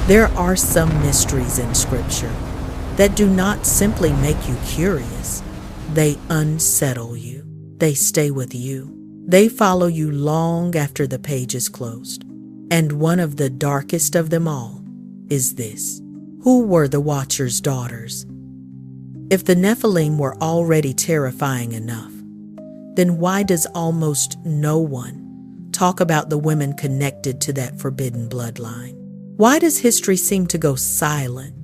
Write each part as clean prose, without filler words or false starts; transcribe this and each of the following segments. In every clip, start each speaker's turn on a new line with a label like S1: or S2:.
S1: There are some mysteries in Scripture that do not simply make you curious. They unsettle you. They stay with you. They follow you long after the page is closed. And one of the darkest of them all is this. Who were the Watcher's daughters? If the Nephilim were already terrifying enough, then why does almost no one talk about the women connected to that forbidden bloodline? Why does history seem to go silent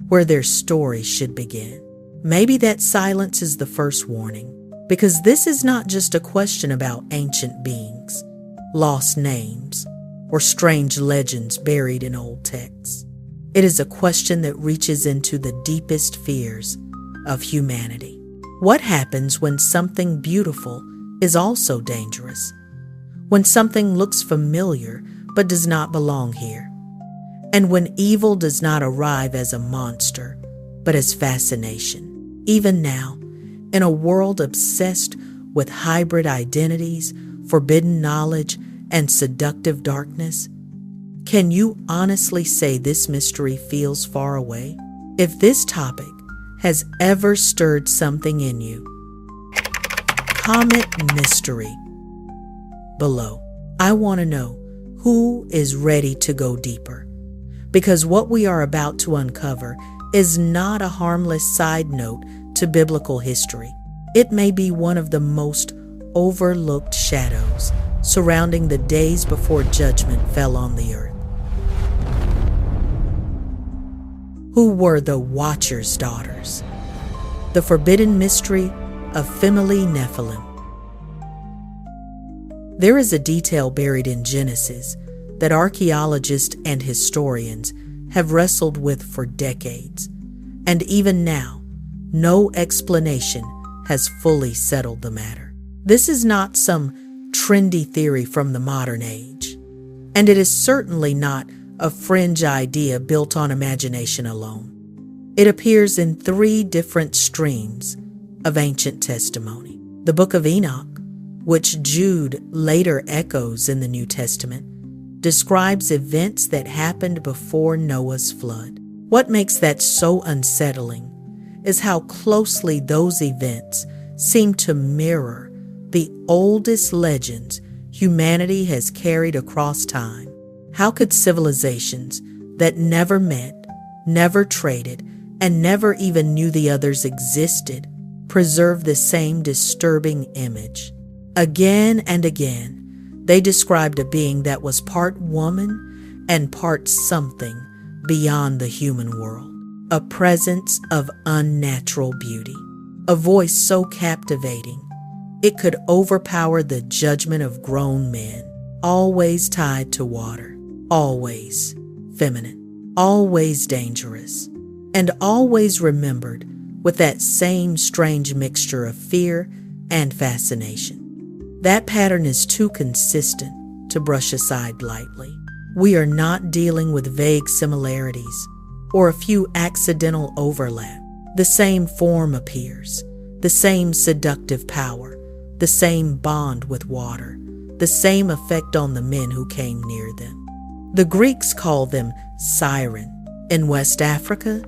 S1: where their story should begin? Maybe that silence is the first warning, because this is not just a question about ancient beings, lost names, or strange legends buried in old texts. It is a question that reaches into the deepest fears of humanity. What happens when something beautiful is also dangerous? When something looks familiar but does not belong here? And when evil does not arrive as a monster, but as fascination? Even now, in a world obsessed with hybrid identities, forbidden knowledge, and seductive darkness, can you honestly say this mystery feels far away? If this topic has ever stirred something in you, comment mystery below. I want to know who is ready to go deeper, because what we are about to uncover is not a harmless side note to biblical history. It may be one of the most overlooked shadows surrounding the days before judgment fell on the earth. Who were the Watcher's daughters? The forbidden mystery of Family Nephilim. There is a detail buried in Genesis that archaeologists and historians have wrestled with for decades, and even now, no explanation has fully settled the matter. This is not some trendy theory from the modern age, and it is certainly not a fringe idea built on imagination alone. It appears in 3 different streams of ancient testimony. The Book of Enoch, which Jude later echoes in the New Testament, describes events that happened before Noah's flood. What makes that so unsettling is how closely those events seem to mirror the oldest legends humanity has carried across time. How could civilizations that never met, never traded, and never even knew the others existed preserve the same disturbing image? Again and again, they described a being that was part woman and part something beyond the human world, a presence of unnatural beauty, a voice so captivating it could overpower the judgment of grown men, always tied to water, always feminine, always dangerous, and always remembered with that same strange mixture of fear and fascination. That pattern is too consistent to brush aside lightly. We are not dealing with vague similarities or a few accidental overlap. The same form appears, the same seductive power, the same bond with water, the same effect on the men who came near them. The Greeks call them siren. In West Africa,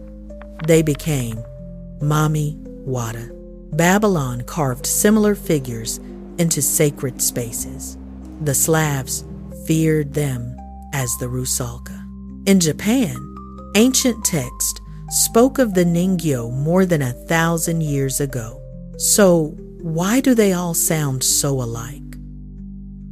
S1: they became Mami Wata. Babylon carved similar figures into sacred spaces. The Slavs feared them as the Rusalka. In Japan, ancient text spoke of the Ningyo more than 1,000 years ago. So why do they all sound so alike?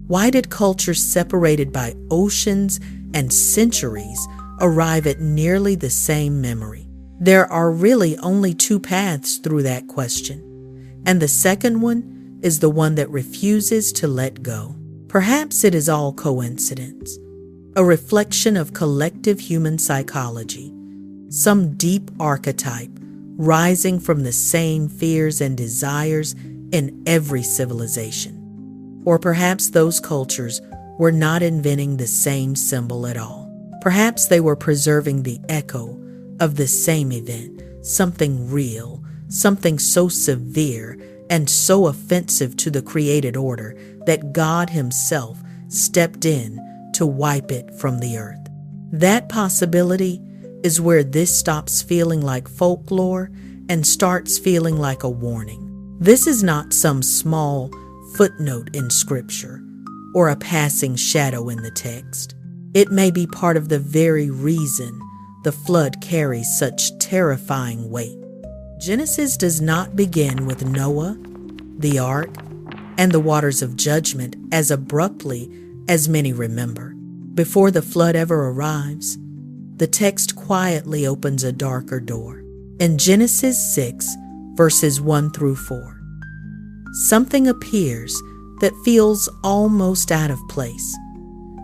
S1: Why did cultures separated by oceans and centuries arrive at nearly the same memory? There are really only 2 paths through that question, and the second one is the one that refuses to let go. Perhaps it is all coincidence, a reflection of collective human psychology, some deep archetype rising from the same fears and desires in every civilization. Or perhaps those cultures were not inventing the same symbol at all. Perhaps they were preserving the echo of the same event, something real, something so severe and so offensive to the created order that God Himself stepped in to wipe it from the earth. That possibility is where this stops feeling like folklore and starts feeling like a warning. This is not some small footnote in Scripture or a passing shadow in the text. It may be part of the very reason the flood carries such terrifying weight. Genesis does not begin with Noah, the ark, and the waters of judgment as abruptly as many remember. Before the flood ever arrives, the text quietly opens a darker door. In Genesis 6, verses 1 through 4, something appears that feels almost out of place,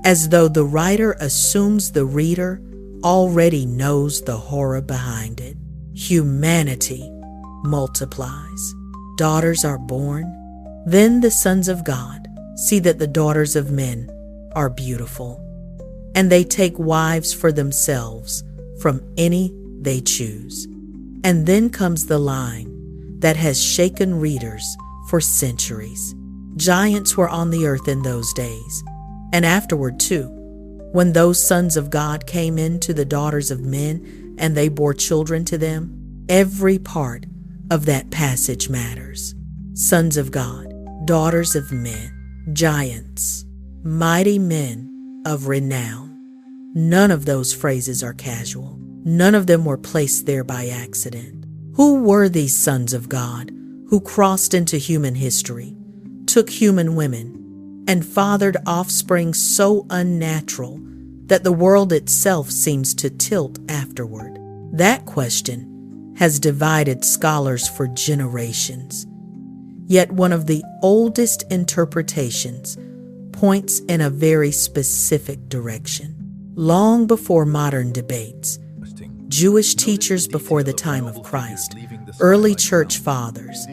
S1: as though the writer assumes the reader already knows the horror behind it. Humanity multiplies. Daughters are born. Then the sons of God see that the daughters of men are beautiful, and they take wives for themselves from any they choose. And then comes the line that has shaken readers for centuries. Giants were on the earth in those days, and afterward too, when those sons of God came into the daughters of men and they bore children to them. Every part of that passage matters. Sons of God, daughters of men, giants, mighty men of renown. None of those phrases are casual. None of them were placed there by accident. Who were these sons of God who crossed into human history, took human women, and fathered offspring so unnatural that the world itself seems to tilt afterward? That question has divided scholars for generations. Yet one of the oldest interpretations points in a very specific direction. Long before modern debates, Jewish teachers before the time of Christ, early church fathers,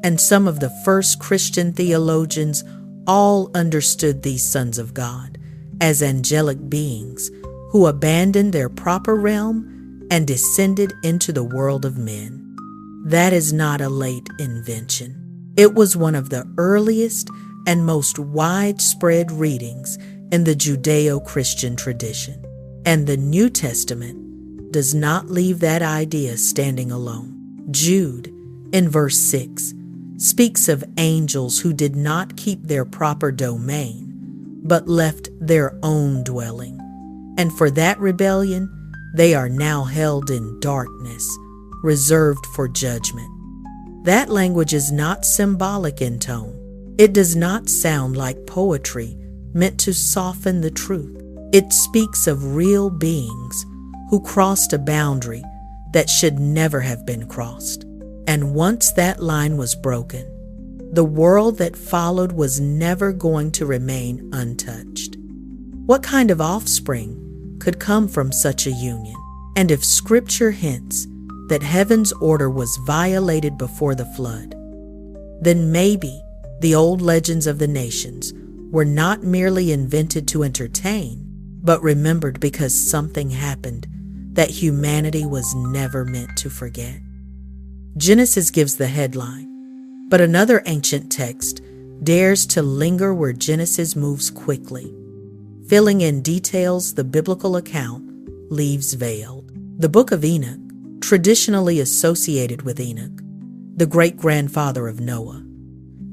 S1: and some of the first Christian theologians all understood these sons of God as angelic beings who abandoned their proper realm and descended into the world of men. That is not a late invention. It was one of the earliest and most widespread readings in the Judeo-Christian tradition. And the New Testament does not leave that idea standing alone. Jude, in verse 6, speaks of angels who did not keep their proper domain, but left their own dwelling. And for that rebellion, they are now held in darkness, reserved for judgment. That language is not symbolic in tone. It does not sound like poetry meant to soften the truth. It speaks of real beings who crossed a boundary that should never have been crossed. And once that line was broken, the world that followed was never going to remain untouched. What kind of offspring could come from such a union? And if Scripture hints that heaven's order was violated before the flood, then maybe the old legends of the nations were not merely invented to entertain, but remembered because something happened that humanity was never meant to forget. Genesis gives the headline, but another ancient text dares to linger where Genesis moves quickly, filling in details the biblical account leaves veiled. The Book of Enoch, traditionally associated with Enoch, the great-grandfather of Noah,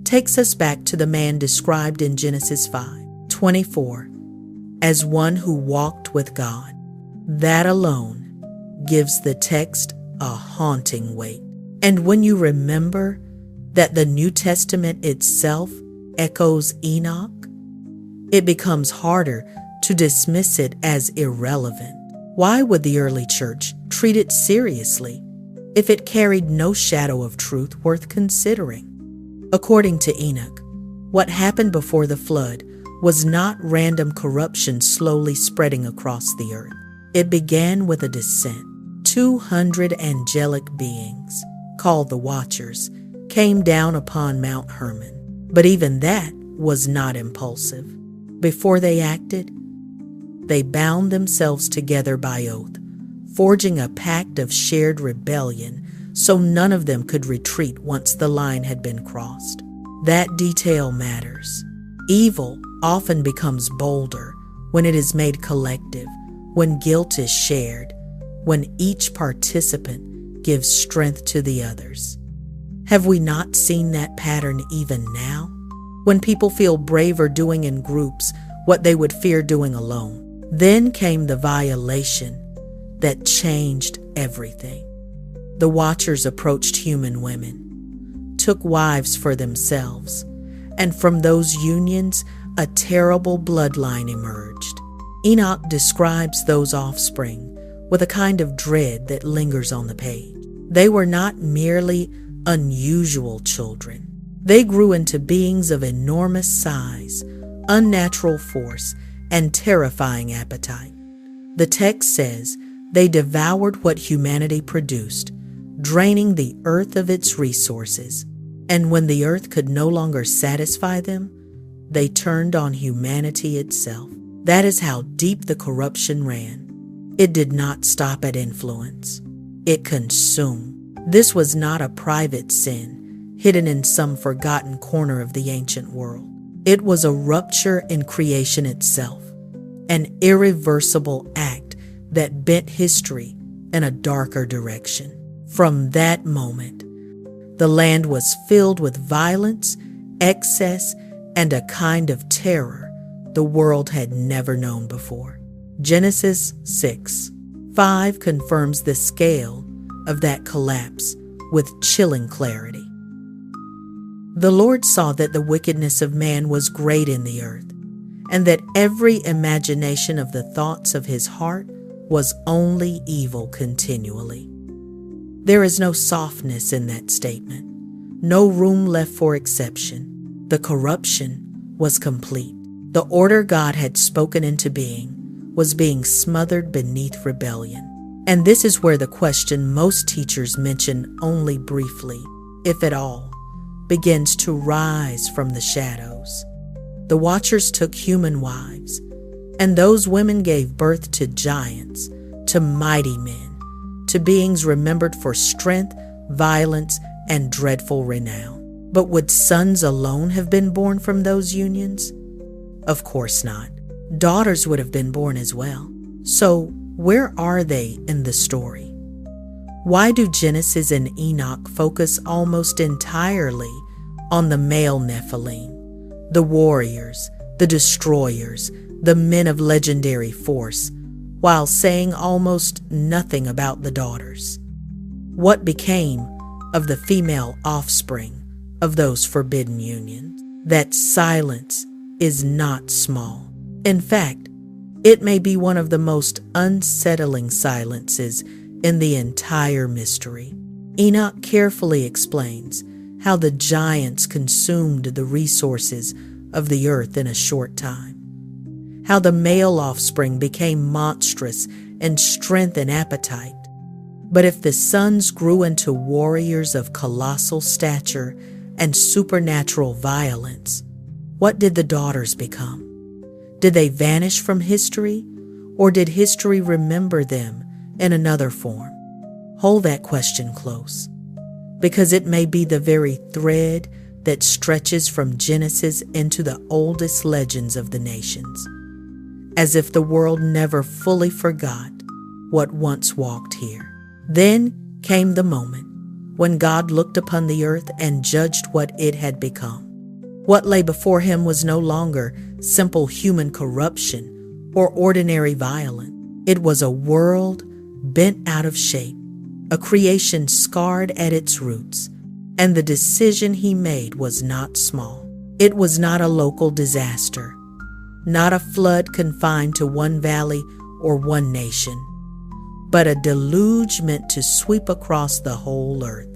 S1: takes us back to the man described in Genesis 5:24 as one who walked with God. That alone gives the text a haunting weight. And when you remember that the New Testament itself echoes Enoch, it becomes harder to dismiss it as irrelevant. Why would the early church treat it seriously if it carried no shadow of truth worth considering? According to Enoch, what happened before the flood was not random corruption slowly spreading across the earth. It began with a descent. 200 angelic beings, called the Watchers, came down upon Mount Hermon. But even that was not impulsive. Before they acted, they bound themselves together by oath, forging a pact of shared rebellion so none of them could retreat once the line had been crossed. That detail matters. Evil often becomes bolder when it is made collective, when guilt is shared, when each participant gives strength to the others. Have we not seen that pattern even now? When people feel braver doing in groups what they would fear doing alone. Then came the violation that changed everything. The Watchers approached human women, took wives for themselves, and from those unions, a terrible bloodline emerged. Enoch describes those offspring with a kind of dread that lingers on the page. They were not merely unusual children. They grew into beings of enormous size, unnatural force, and terrifying appetite. The text says they devoured what humanity produced, draining the earth of its resources. And when the earth could no longer satisfy them, they turned on humanity itself. That is how deep the corruption ran. It did not stop at influence. It consumed. This was not a private sin, hidden in some forgotten corner of the ancient world. It was a rupture in creation itself, an irreversible act that bent history in a darker direction. From that moment, the land was filled with violence, excess, and a kind of terror the world had never known before. Genesis 6:5 confirms the scale of that collapse with chilling clarity. The Lord saw that the wickedness of man was great in the earth, and that every imagination of the thoughts of his heart was only evil continually. There is no softness in that statement, no room left for exception. The corruption was complete. The order God had spoken into being was being smothered beneath rebellion. And this is where the question most teachers mention only briefly, if at all, begins to rise from the shadows. The Watchers took human wives, and those women gave birth to giants, to mighty men, to beings remembered for strength, violence, and dreadful renown. But would sons alone have been born from those unions? Of course not. Daughters would have been born as well. So where are they in the story? Why do Genesis and Enoch focus almost entirely on the male Nephilim, the warriors, the destroyers, the men of legendary force, while saying almost nothing about the daughters? What became of the female offspring of those forbidden unions? That silence is not small. In fact, it may be one of the most unsettling silences in the entire mystery. Enoch carefully explains how the giants consumed the resources of the earth in a short time, how the male offspring became monstrous in strength and appetite. But if the sons grew into warriors of colossal stature and supernatural violence, what did the daughters become? Did they vanish from history, or did history remember them in another form? Hold that question close, because it may be the very thread that stretches from Genesis into the oldest legends of the nations, as if the world never fully forgot what once walked here. Then came the moment when God looked upon the earth and judged what it had become. What lay before him was no longer simple human corruption or ordinary violence. It was a world bent out of shape, a creation scarred at its roots, and the decision he made was not small. It was not a local disaster, not a flood confined to one valley or one nation, but a deluge meant to sweep across the whole earth.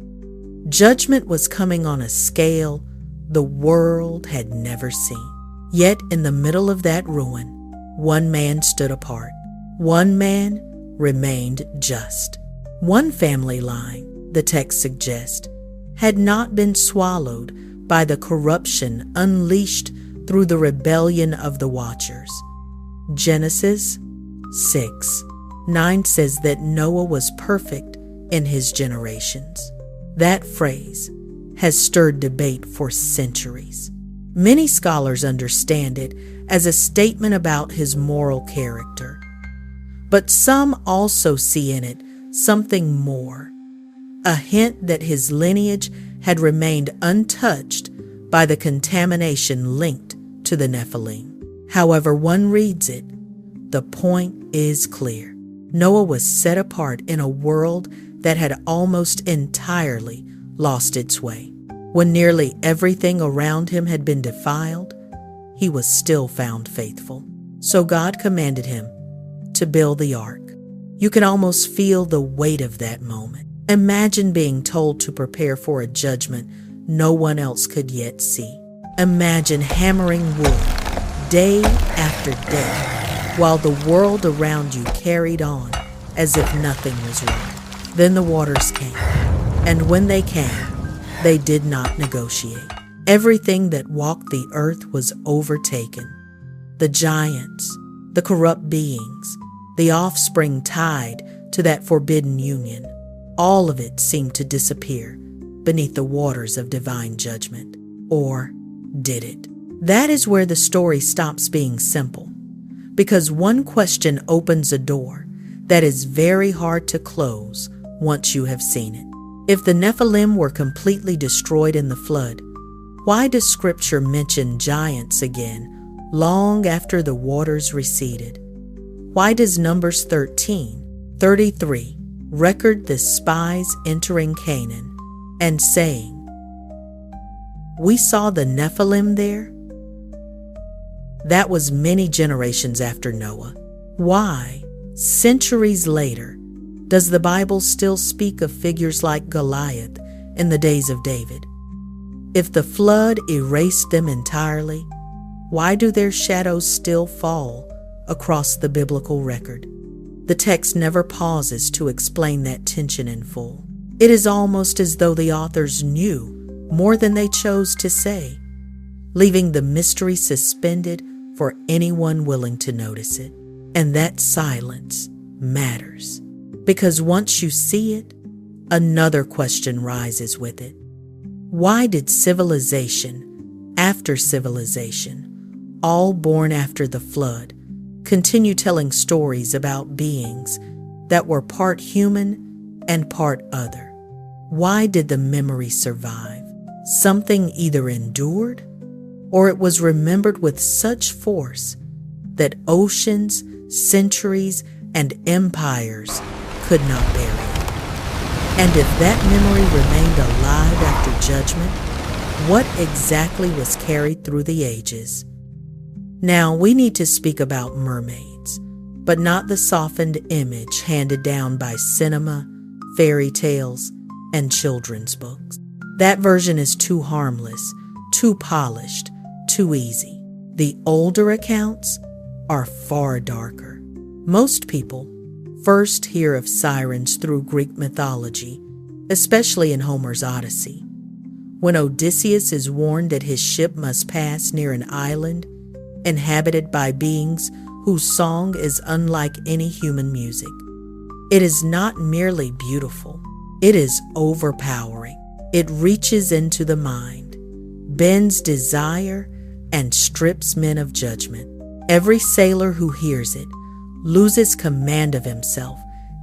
S1: Judgment was coming on a scale the world had never seen. Yet in the middle of that ruin, one man stood apart. One man remained just. One family line, the text suggests, had not been swallowed by the corruption unleashed through the rebellion of the Watchers. Genesis 6:9 says that Noah was perfect in his generations. That phrase has stirred debate for centuries. Many scholars understand it as a statement about his moral character, But some also see in it something more, a hint that his lineage had remained untouched by the contamination linked to the Nephilim. However one reads it, the point is clear. Noah was set apart in a world that had almost entirely lost its way. When nearly everything around him had been defiled, he was still found faithful. So God commanded him to build the ark. You can almost feel the weight of that moment. Imagine being told to prepare for a judgment no one else could yet see. Imagine hammering wood day after day while the world around you carried on as if nothing was wrong. Then the waters came, and when they came, they did not negotiate. Everything that walked the earth was overtaken. The giants, the corrupt beings, the offspring tied to that forbidden union, all of it seemed to disappear beneath the waters of divine judgment. Or did it? That is where the story stops being simple, because one question opens a door that is very hard to close once you have seen it. If the Nephilim were completely destroyed in the flood, why does Scripture mention giants again long after the waters receded? Why does Numbers 13:33 record the spies entering Canaan and saying, "We saw the Nephilim there"? That was many generations after Noah. Why, centuries later, does the Bible still speak of figures like Goliath in the days of David? If the flood erased them entirely, why do their shadows still fall across the biblical record? The text never pauses to explain that tension in full. It is almost as though the authors knew more than they chose to say, leaving the mystery suspended for anyone willing to notice it. And that silence matters, because once you see it, another question rises with it. Why did civilization after civilization, all born after the flood, continue telling stories about beings that were part human and part other? Why did the memory survive? Something either endured or it was remembered with such force that oceans, centuries, and empires could not bury it. And if that memory remained alive after judgment, what exactly was carried through the ages? Now, we need to speak about mermaids, but not the softened image handed down by cinema, fairy tales, and children's books. That version is too harmless, too polished, too easy. The older accounts are far darker. Most people first hear of sirens through Greek mythology, especially in Homer's Odyssey. When Odysseus is warned that his ship must pass near an island inhabited by beings whose song is unlike any human music. It is not merely beautiful, it is overpowering. It reaches into the mind, bends desire, and strips men of judgment. Every sailor who hears it loses command of himself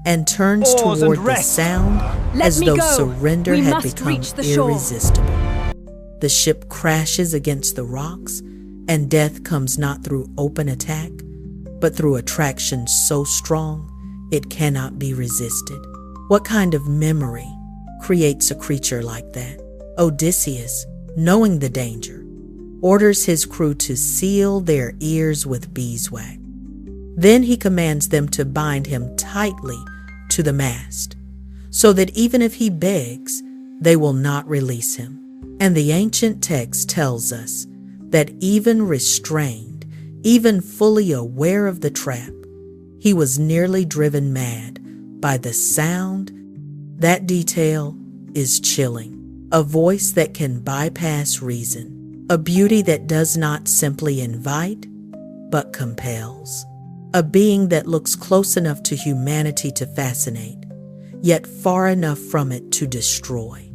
S1: and turns toward the sound as though surrender had become irresistible. The ship crashes against the rocks, and death comes not through open attack, but through attraction so strong it cannot be resisted. What kind of memory creates a creature like that? Odysseus, knowing the danger, orders his crew to seal their ears with beeswax. Then he commands them to bind him tightly to the mast, so that even if he begs, they will not release him. And the ancient text tells us that even restrained, even fully aware of the trap, he was nearly driven mad by the sound. That detail is chilling. A voice that can bypass reason. A beauty that does not simply invite, but compels. A being that looks close enough to humanity to fascinate, yet far enough from it to destroy.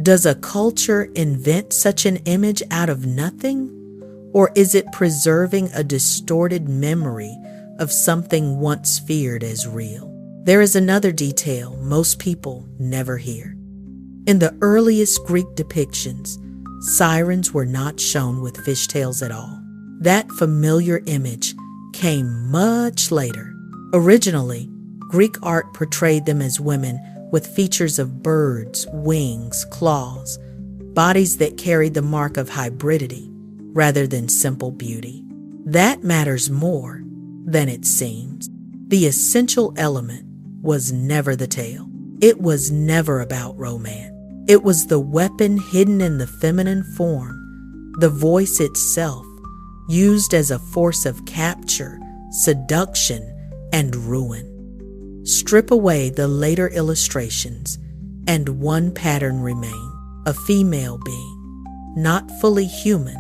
S1: Does a culture invent such an image out of nothing? Or is it preserving a distorted memory of something once feared as real. There is another detail most people never hear. In the earliest Greek depictions, sirens were not shown with fishtails at all. That familiar image came much later. Originally, Greek art portrayed them as women with features of birds, wings, claws, bodies that carried the mark of hybridity rather than simple beauty. That matters more than it seems. The essential element was never the tail. It was never about romance. It was the weapon hidden in the feminine form, the voice itself, used as a force of capture, seduction, and ruin. Strip away the later illustrations, and one pattern remained: a female being, not fully human,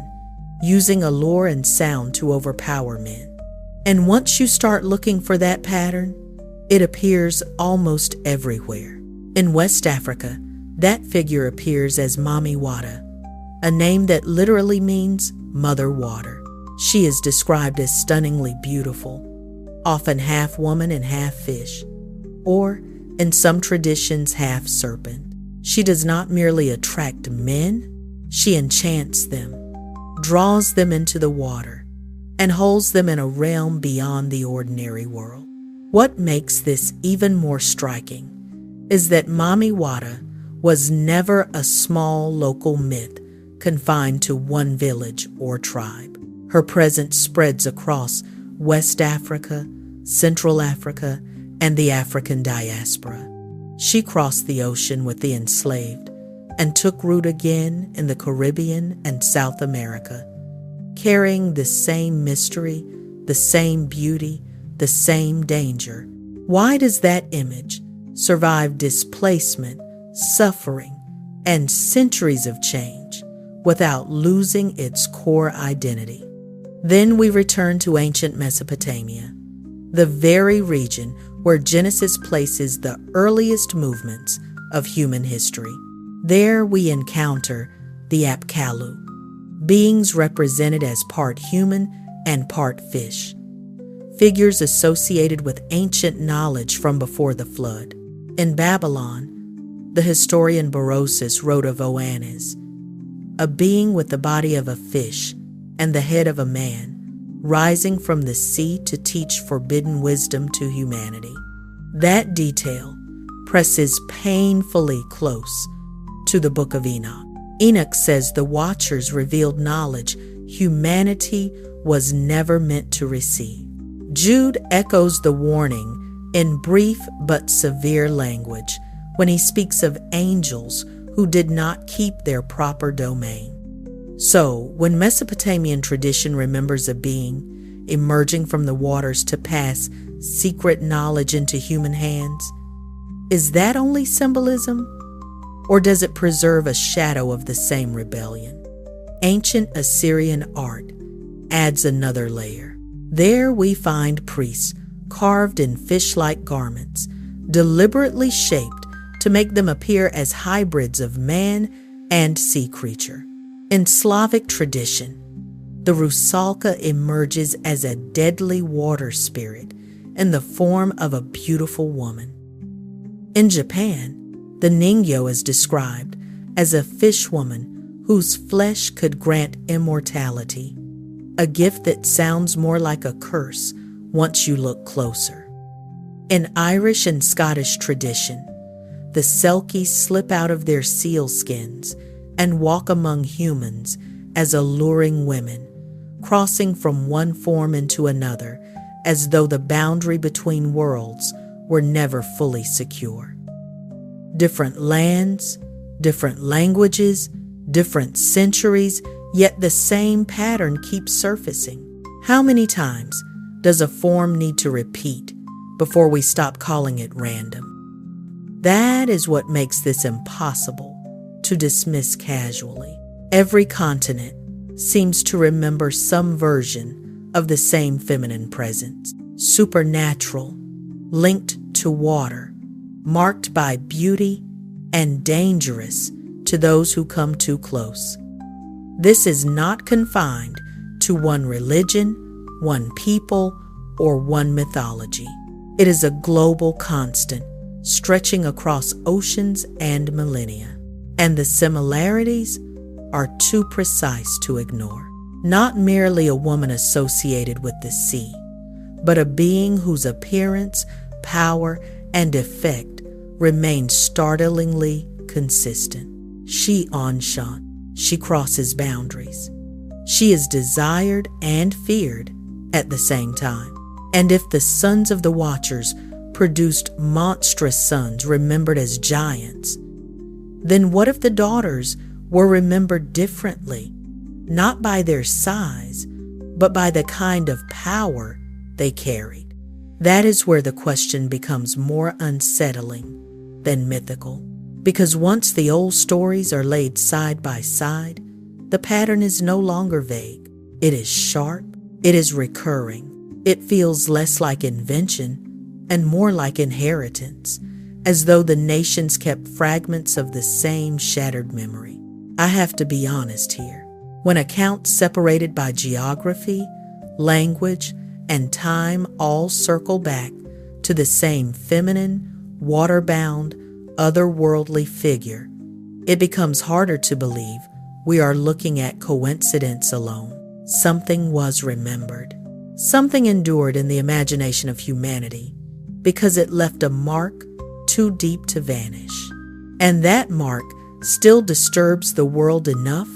S1: using allure and sound to overpower men. And once you start looking for that pattern, it appears almost everywhere. In West Africa, that figure appears as Mami Wata, a name that literally means mother water. She is described as stunningly beautiful, often half woman and half fish, or, in some traditions, half serpent. She does not merely attract men, she enchants them, draws them into the water, and holds them in a realm beyond the ordinary world. What makes this even more striking is that Mami Wata was never a small local myth confined to one village or tribe. Her presence spreads across West Africa, Central Africa, and the African diaspora. She crossed the ocean with the enslaved and took root again in the Caribbean and South America, carrying the same mystery, the same beauty, the same danger. Why does that image survive displacement, suffering, and centuries of change without losing its core identity? Then we return to ancient Mesopotamia, the very region where Genesis places the earliest movements of human history. There we encounter the Apkallu, beings represented as part human and part fish, figures associated with ancient knowledge from before the flood. In Babylon, the historian Berosus wrote of Oannes, a being with the body of a fish and the head of a man, rising from the sea to teach forbidden wisdom to humanity. That detail presses painfully close to the Book of Enoch. Enoch says the Watchers revealed knowledge humanity was never meant to receive. Jude echoes the warning in brief but severe language when he speaks of angels who did not keep their proper domain. So, when Mesopotamian tradition remembers a being emerging from the waters to pass secret knowledge into human hands, is that only symbolism? Or does it preserve a shadow of the same rebellion? Ancient Assyrian art adds another layer. There we find priests carved in fish-like garments, deliberately shaped to make them appear as hybrids of man and sea creature. In Slavic tradition, the rusalka emerges as a deadly water spirit in the form of a beautiful woman. In Japan, the ningyo is described as a fish woman whose flesh could grant immortality, a gift that sounds more like a curse once you look closer. In Irish and Scottish tradition, the Selkies slip out of their seal skins and walk among humans as alluring women, crossing from one form into another as though the boundary between worlds were never fully secure. Different lands, different languages, different centuries, yet the same pattern keeps surfacing. How many times does a form need to repeat before we stop calling it random? That is what makes this impossible to dismiss casually. Every continent seems to remember some version of the same feminine presence, supernatural, linked to water, marked by beauty, and dangerous to those who come too close. This is not confined to one religion, one people, or one mythology. It is a global constant, stretching across oceans and millennia. And the similarities are too precise to ignore. Not merely a woman associated with the sea, but a being whose appearance, power, and effect remain startlingly consistent. She enchants. She crosses boundaries. She is desired and feared at the same time. And if the sons of the Watchers produced monstrous sons remembered as giants, then what if the daughters were remembered differently, not by their size, but by the kind of power they carried? That is where the question becomes more unsettling than mythical, because once the old stories are laid side by side, the pattern is no longer vague. It is sharp, it is recurring, it feels less like invention and more like inheritance, as though the nations kept fragments of the same shattered memory. I have to be honest here. When accounts separated by geography, language, and time all circle back to the same feminine, water-bound, otherworldly figure, it becomes harder to believe we are looking at coincidence alone. Something was remembered. Something endured in the imagination of humanity because it left a mark too deep to vanish. And that mark still disturbs the world enough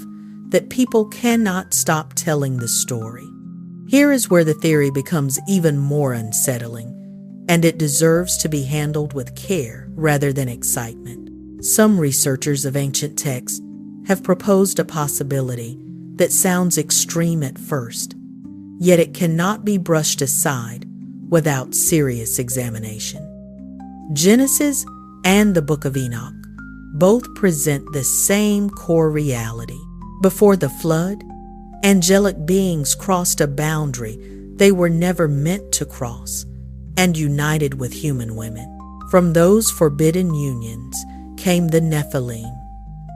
S1: that people cannot stop telling the story. Here is where the theory becomes even more unsettling, and it deserves to be handled with care rather than excitement. Some researchers of ancient texts have proposed a possibility that sounds extreme at first, yet it cannot be brushed aside without serious examination. Genesis and the Book of Enoch both present the same core reality. Before the flood, angelic beings crossed a boundary they were never meant to cross and united with human women. From those forbidden unions came the Nephilim,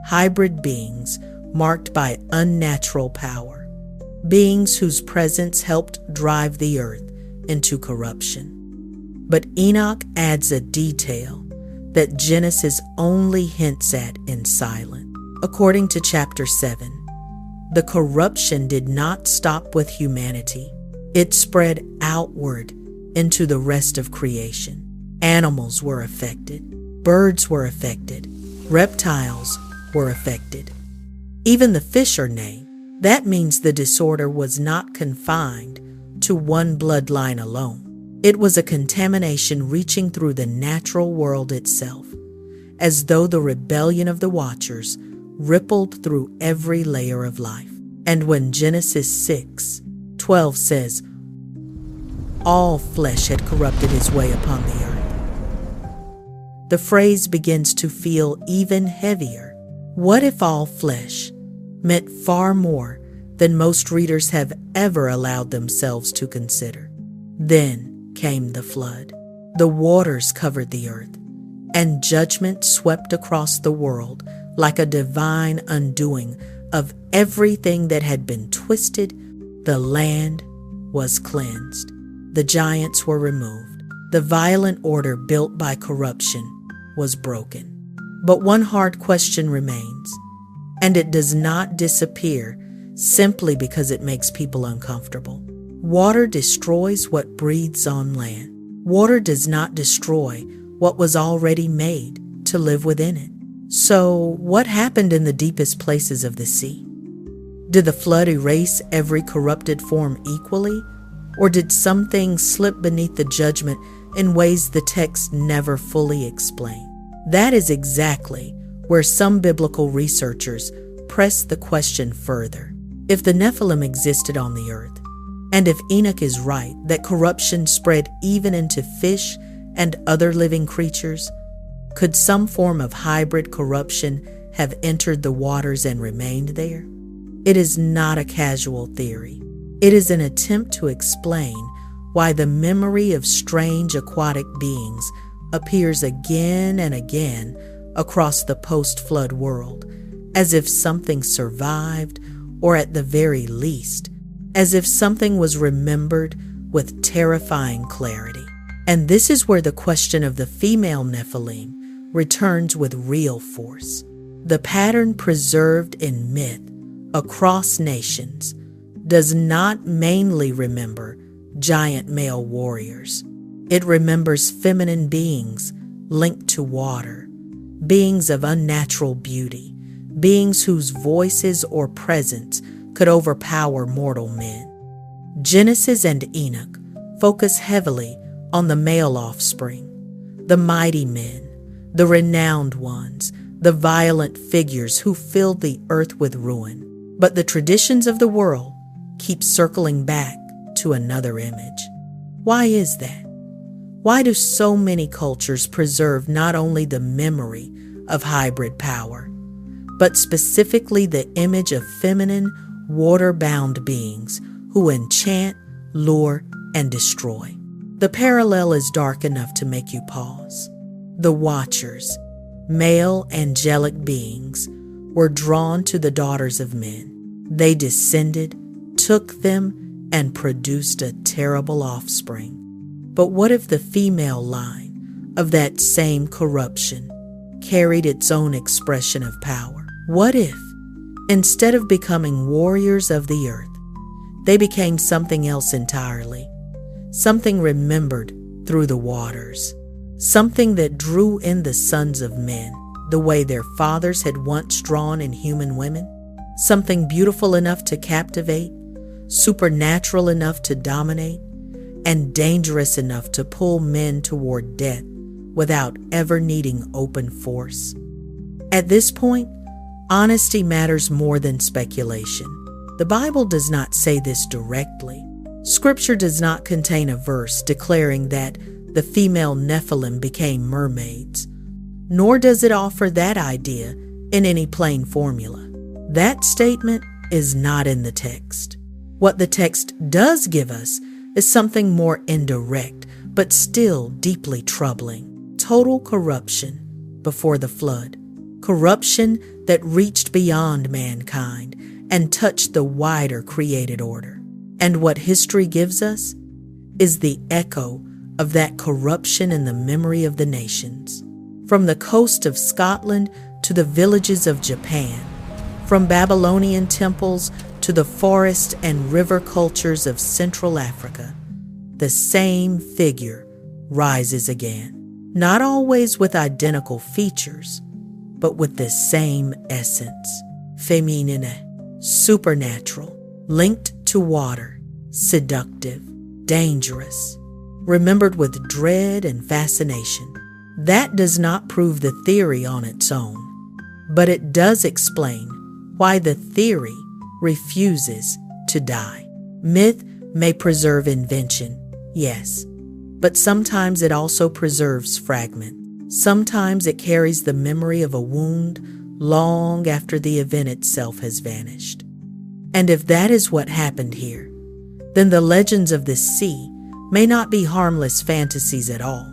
S1: hybrid beings marked by unnatural power, beings whose presence helped drive the earth into corruption. But Enoch adds a detail that Genesis only hints at in silence. According to chapter 7, the corruption did not stop with humanity. It spread outward into the rest of creation. Animals were affected, birds were affected, reptiles were affected. Even the fish are named. That means the disorder was not confined to one bloodline alone. It was a contamination reaching through the natural world itself, as though the rebellion of the Watchers rippled through every layer of life. And when Genesis 6:12 says, "All flesh had corrupted his way upon the earth," the phrase begins to feel even heavier. What if all flesh meant far more than most readers have ever allowed themselves to consider? Then came the flood. The waters covered the earth, and judgment swept across the world like a divine undoing of everything that had been twisted. The land was cleansed. The giants were removed. The violent order built by corruption was broken. But one hard question remains, and it does not disappear simply because it makes people uncomfortable. Water destroys what breathes on land. Water does not destroy what was already made to live within it. So, what happened in the deepest places of the sea? Did the flood erase every corrupted form equally? Or did some things slip beneath the judgment in ways the text never fully explain? That is exactly where some biblical researchers press the question further. If the Nephilim existed on the earth, and if Enoch is right that corruption spread even into fish and other living creatures, could some form of hybrid corruption have entered the waters and remained there? It is not a casual theory. It is an attempt to explain why the memory of strange aquatic beings appears again and again across the post-flood world, as if something survived, or at the very least, as if something was remembered with terrifying clarity. And this is where the question of the female Nephilim returns with real force. The pattern preserved in myth across nations does not mainly remember giant male warriors. It remembers feminine beings linked to water, beings of unnatural beauty, beings whose voices or presence could overpower mortal men. Genesis and Enoch focus heavily on the male offspring, the mighty men, the renowned ones, the violent figures who filled the earth with ruin. But the traditions of the world keep circling back to another image. Why is that? Why do so many cultures preserve not only the memory of hybrid power, but specifically the image of feminine, water-bound beings who enchant, lure, and destroy? The parallel is dark enough to make you pause. The Watchers, male angelic beings, were drawn to the daughters of men. They descended, took them, and produced a terrible offspring. But what if the female line of that same corruption carried its own expression of power? What if, instead of becoming warriors of the earth, they became something else entirely? Something remembered through the waters. Something that drew in the sons of men the way their fathers had once drawn in human women. Something beautiful enough to captivate, supernatural enough to dominate, and dangerous enough to pull men toward death without ever needing open force. At this point, honesty matters more than speculation. The Bible does not say this directly. Scripture does not contain a verse declaring that the female Nephilim became mermaids, nor does it offer that idea in any plain formula. That statement is not in the text. What the text does give us is something more indirect, but still deeply troubling. Total corruption before the flood. Corruption that reached beyond mankind and touched the wider created order. And what history gives us is the echo of that corruption in the memory of the nations. From the coast of Scotland to the villages of Japan, from Babylonian temples to the forest and river cultures of Central Africa, the same figure rises again. Not always with identical features, but with the same essence. Feminine, supernatural, linked to water, seductive, dangerous, remembered with dread and fascination. That does not prove the theory on its own, but it does explain why the theory refuses to die. Myth may preserve invention, yes, but sometimes it also preserves fragment. Sometimes it carries the memory of a wound long after the event itself has vanished. And if that is what happened here, then the legends of the sea may not be harmless fantasies at all,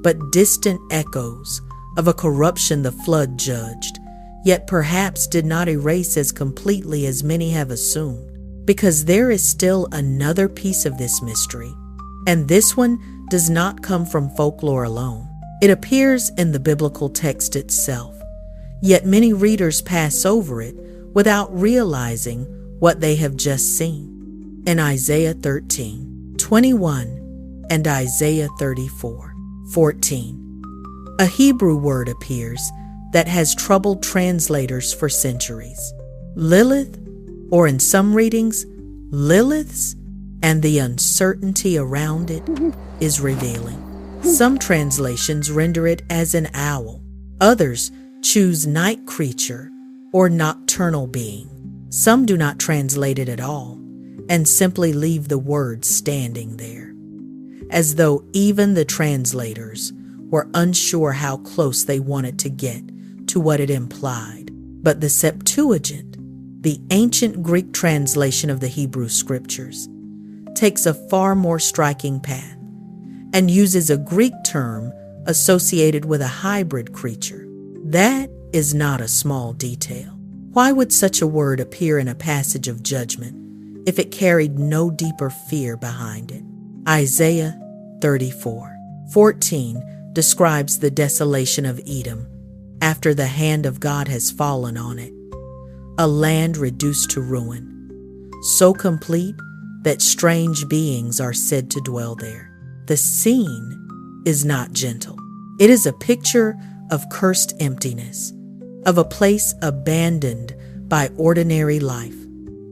S1: but distant echoes of a corruption the flood judged, yet perhaps did not erase as completely as many have assumed. Because there is still another piece of this mystery, and this one does not come from folklore alone. It appears in the biblical text itself, yet many readers pass over it without realizing what they have just seen. In Isaiah 13:21 and Isaiah 34:14, a Hebrew word appears that has troubled translators for centuries. Lilith, or in some readings, Liliths, and the uncertainty around it is revealing. Some translations render it as an owl. Others choose night creature or nocturnal being. Some do not translate it at all and simply leave the word standing there, as though even the translators were unsure how close they wanted to get to what it implied. But the Septuagint, the ancient Greek translation of the Hebrew Scriptures, takes a far more striking path and uses a Greek term associated with a hybrid creature. That is not a small detail. Why would such a word appear in a passage of judgment if it carried no deeper fear behind it. Isaiah 34:14 describes the desolation of Edom after the hand of God has fallen on it, a land reduced to ruin, so complete that strange beings are said to dwell there. The scene is not gentle. It is a picture of cursed emptiness, of a place abandoned by ordinary life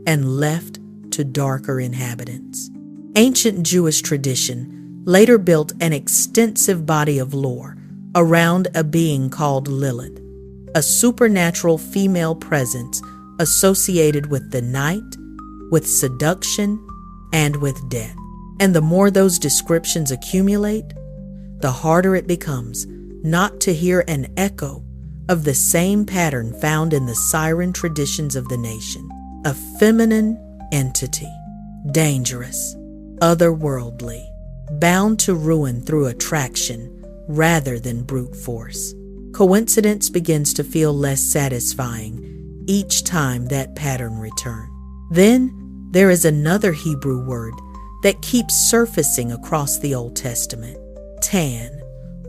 S1: and left to darker inhabitants. Ancient Jewish tradition later built an extensive body of lore around a being called Lilith, a supernatural female presence associated with the night, with seduction, and with death. And the more those descriptions accumulate, the harder it becomes not to hear an echo of the same pattern found in the siren traditions of the nation. A feminine entity, dangerous, otherworldly, bound to ruin through attraction rather than brute force. Coincidence begins to feel less satisfying each time that pattern returns. Then there is another Hebrew word that keeps surfacing across the Old Testament, Tan,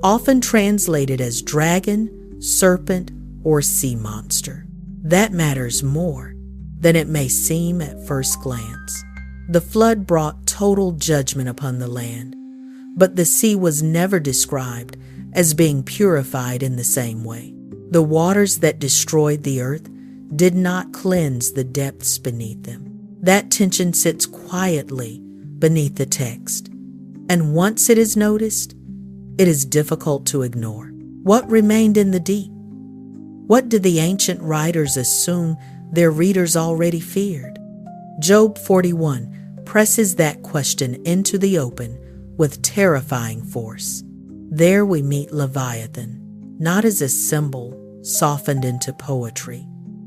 S1: often translated as dragon, serpent, or sea monster. That matters more than it may seem at first glance. The flood brought total judgment upon the land, but the sea was never described as being purified in the same way. The waters that destroyed the earth did not cleanse the depths beneath them. That tension sits quietly beneath the text, and once it is noticed, it is difficult to ignore. What remained in the deep? What did the ancient writers assume their readers already feared? Job 41 presses that question into the open with terrifying force. There we meet Leviathan, not as a symbol softened into poetry,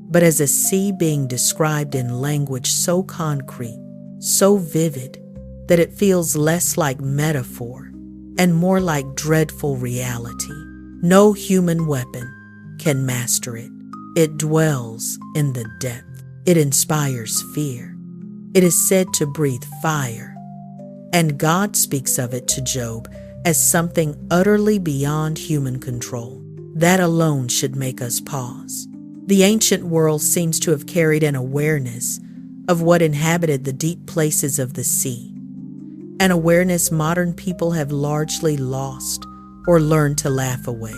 S1: but as a sea being described in language so concrete, so vivid, that it feels less like metaphor and more like dreadful reality. No human weapon can master it. It dwells in the depth. It inspires fear. It is said to breathe fire, and God speaks of it to Job as something utterly beyond human control. That alone should make us pause. The ancient world seems to have carried an awareness of what inhabited the deep places of the sea, an awareness modern people have largely lost or learned to laugh away.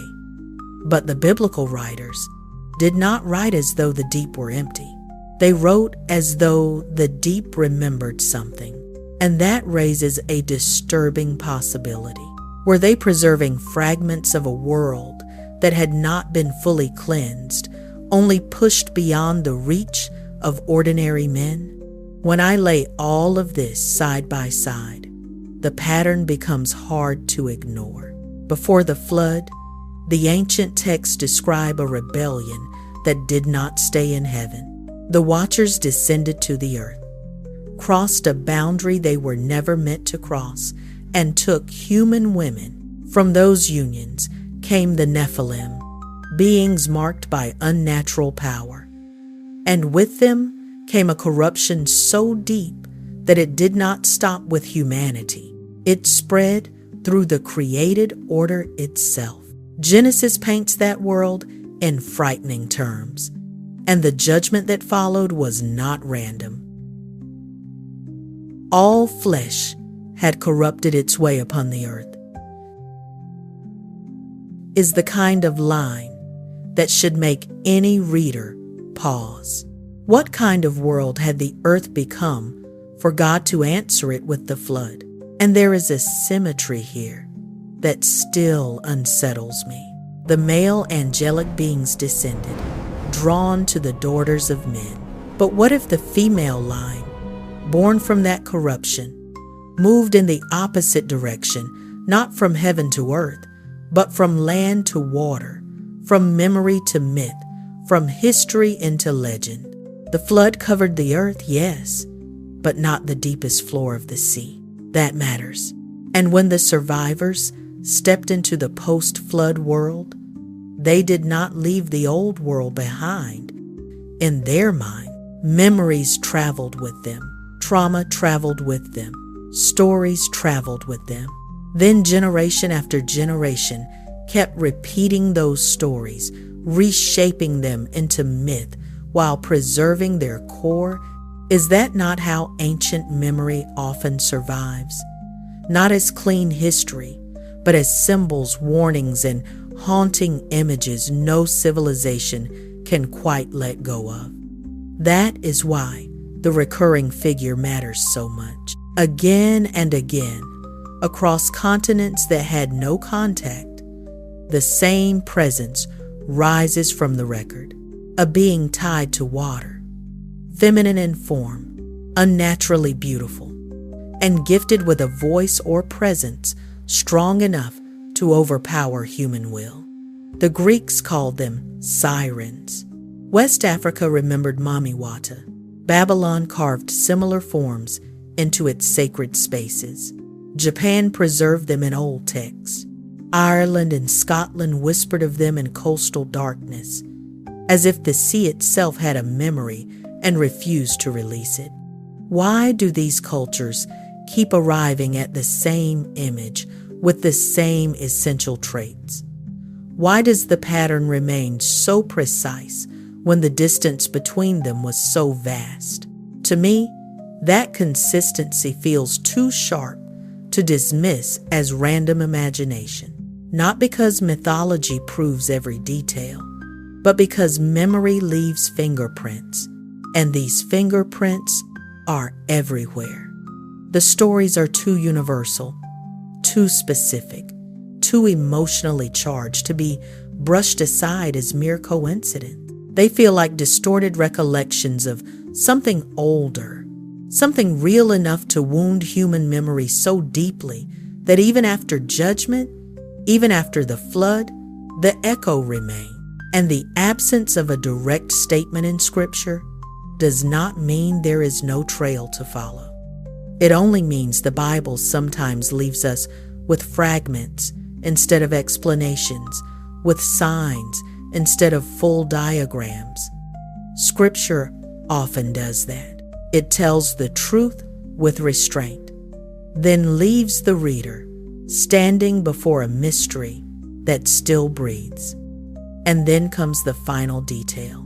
S1: But the biblical writers did not write as though the deep were empty. They wrote as though the deep remembered something, and that raises a disturbing possibility. Were they preserving fragments of a world that had not been fully cleansed, only pushed beyond the reach of ordinary men? When I lay all of this side by side, the pattern becomes hard to ignore. Before the flood, the ancient texts describe a rebellion that did not stay in heaven. The watchers descended to the earth, crossed a boundary they were never meant to cross, and took human women. From those unions came the Nephilim, beings marked by unnatural power. And with them came a corruption so deep that it did not stop with humanity. It spread through the created order itself. Genesis paints that world in frightening terms, and the judgment that followed was not random. All flesh had corrupted its way upon the earth, is the kind of line that should make any reader pause. What kind of world had the earth become for God to answer it with the flood? And there is a symmetry here that still unsettles me. The male angelic beings descended, drawn to the daughters of men. But what if the female line, born from that corruption, moved in the opposite direction, not from heaven to earth, but from land to water, from memory to myth, from history into legend? The flood covered the earth, yes, but not the deepest floor of the sea. That matters. And when the survivors stepped into the post-flood world, they did not leave the old world behind. In their mind, memories traveled with them, Trauma traveled with them. Stories traveled with them. Then generation after generation kept repeating those stories, reshaping them into myth while preserving their core. Is that not how ancient memory often survives? Not as clean history, but as symbols, warnings, and haunting images no civilization can quite let go of. That is why the recurring figure matters so much. Again and again, across continents that had no contact, the same presence rises from the record, a being tied to water, feminine in form, unnaturally beautiful, and gifted with a voice or presence strong enough to overpower human will. The Greeks called them sirens. West Africa remembered Mamiwata. Babylon carved similar forms into its sacred spaces. Japan preserved them in old texts. Ireland and Scotland whispered of them in coastal darkness, as if the sea itself had a memory and refused to release it. Why do these cultures keep arriving at the same image with the same essential traits? Why does the pattern remain so precise when the distance between them was so vast? To me, that consistency feels too sharp to dismiss as random imagination. Not because mythology proves every detail, but because memory leaves fingerprints, and these fingerprints are everywhere. The stories are too universal, too specific, too emotionally charged to be brushed aside as mere coincidence. They feel like distorted recollections of something older, something real enough to wound human memory so deeply that even after judgment, even after the flood, the echo remains. And the absence of a direct statement in Scripture does not mean there is no trail to follow. It only means the Bible sometimes leaves us with fragments instead of explanations, with signs instead of full diagrams. Scripture often does that. It tells the truth with restraint, then leaves the reader standing before a mystery that still breathes. And then comes the final detail,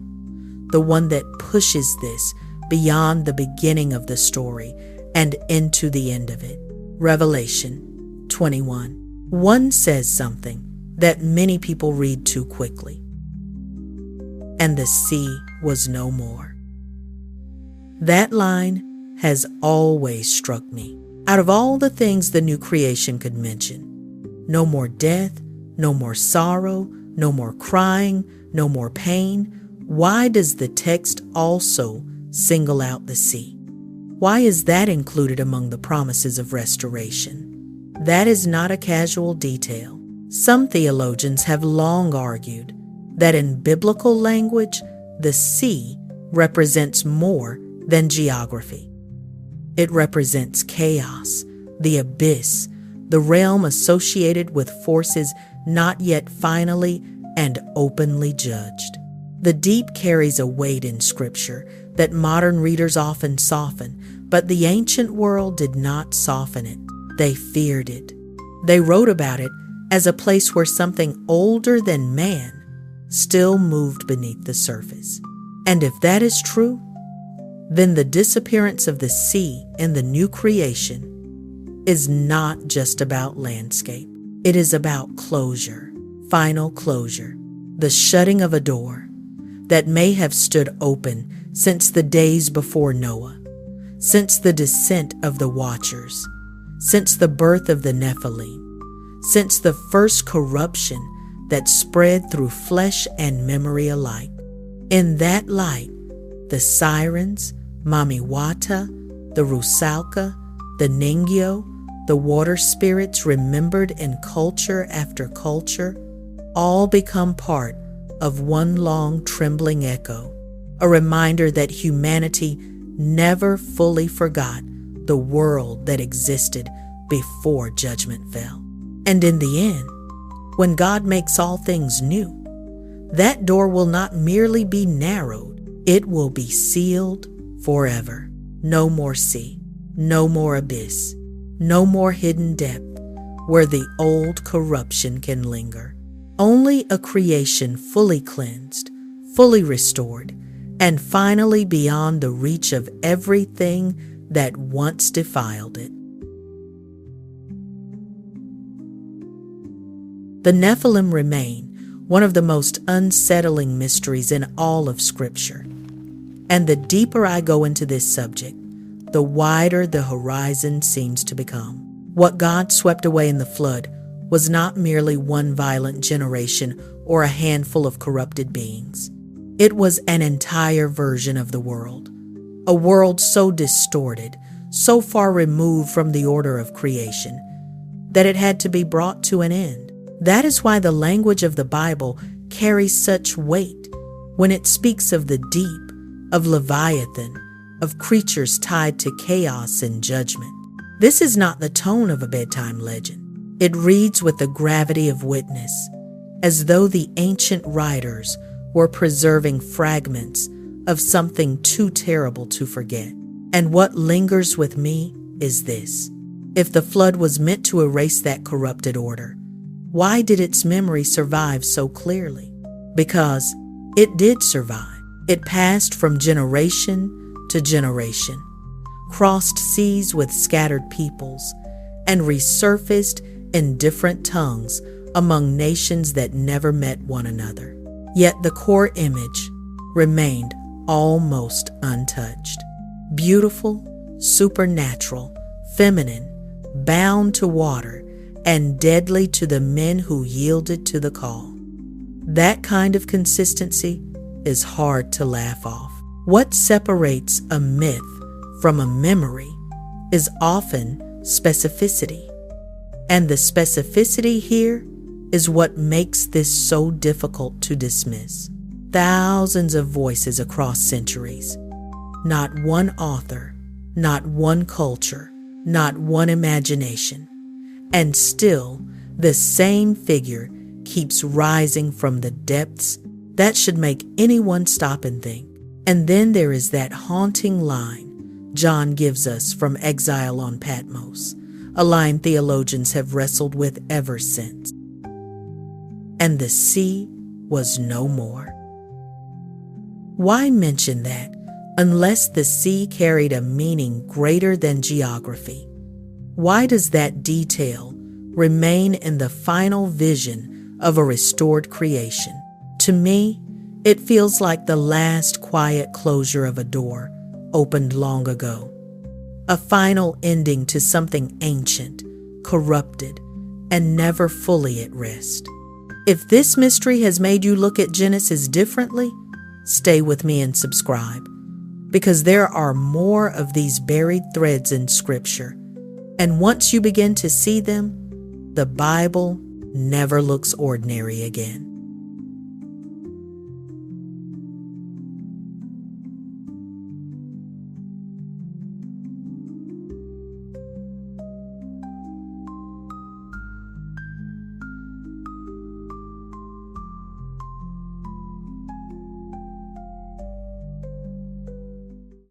S1: the one that pushes this beyond the beginning of the story and into the end of it. Revelation 21. One says something that many people read too quickly. And the sea was no more. That line has always struck me. Out of all the things the new creation could mention, no more death, no more sorrow, no more crying, no more pain. Why does the text also single out the sea? Why is that included among the promises of restoration? That is not a casual detail. Some theologians have long argued that in biblical language, the sea represents more than geography. It represents chaos, the abyss, the realm associated with forces not yet finally and openly judged. The deep carries a weight in Scripture that modern readers often soften, but the ancient world did not soften it. They feared it. They wrote about it as a place where something older than man still moved beneath the surface. And if that is true, then the disappearance of the sea in the new creation is not just about landscape. It is about closure, final closure, the shutting of a door that may have stood open since the days before Noah, since the descent of the Watchers, since the birth of the Nephilim, since the first corruption that spread through flesh and memory alike. In that light, the sirens, Mamiwata, the Rusalka, the Ningyo, the water spirits remembered in culture after culture, all become part of one long trembling echo, a reminder that humanity never fully forgot the world that existed before judgment fell. And in the end, when God makes all things new, that door will not merely be narrowed, it will be sealed forever. No more sea, no more abyss, no more hidden depth where the old corruption can linger. Only a creation fully cleansed, fully restored, and finally beyond the reach of everything that once defiled it. The Nephilim remain one of the most unsettling mysteries in all of Scripture. And the deeper I go into this subject, the wider the horizon seems to become. What God swept away in the flood was not merely one violent generation or a handful of corrupted beings. It was an entire version of the world, a world so distorted, so far removed from the order of creation, that it had to be brought to an end. That is why the language of the Bible carries such weight when it speaks of the deep, of Leviathan, of creatures tied to chaos and judgment. This is not the tone of a bedtime legend. It reads with the gravity of witness, as though the ancient writers were preserving fragments of something too terrible to forget. And what lingers with me is this. If the flood was meant to erase that corrupted order, why did its memory survive so clearly? Because it did survive. It passed from generation to generation, crossed seas with scattered peoples, and resurfaced in different tongues among nations that never met one another. Yet the core image remained almost untouched. Beautiful, supernatural, feminine, bound to water, and deadly to the men who yielded to the call. That kind of consistency is hard to laugh off. What separates a myth from a memory is often specificity. And the specificity here is what makes this so difficult to dismiss. Thousands of voices across centuries. Not one author, not one culture, not one imagination. And still, the same figure keeps rising from the depths. That should make anyone stop and think. And then there is that haunting line John gives us from Exile on Patmos, a line theologians have wrestled with ever since. And the sea was no more. Why mention that unless the sea carried a meaning greater than geography? Why does that detail remain in the final vision of a restored creation? To me, it feels like the last quiet closure of a door opened long ago. A final ending to something ancient, corrupted, and never fully at rest. If this mystery has made you look at Genesis differently, stay with me and subscribe, because there are more of these buried threads in Scripture. And once you begin to see them, the Bible never looks ordinary again.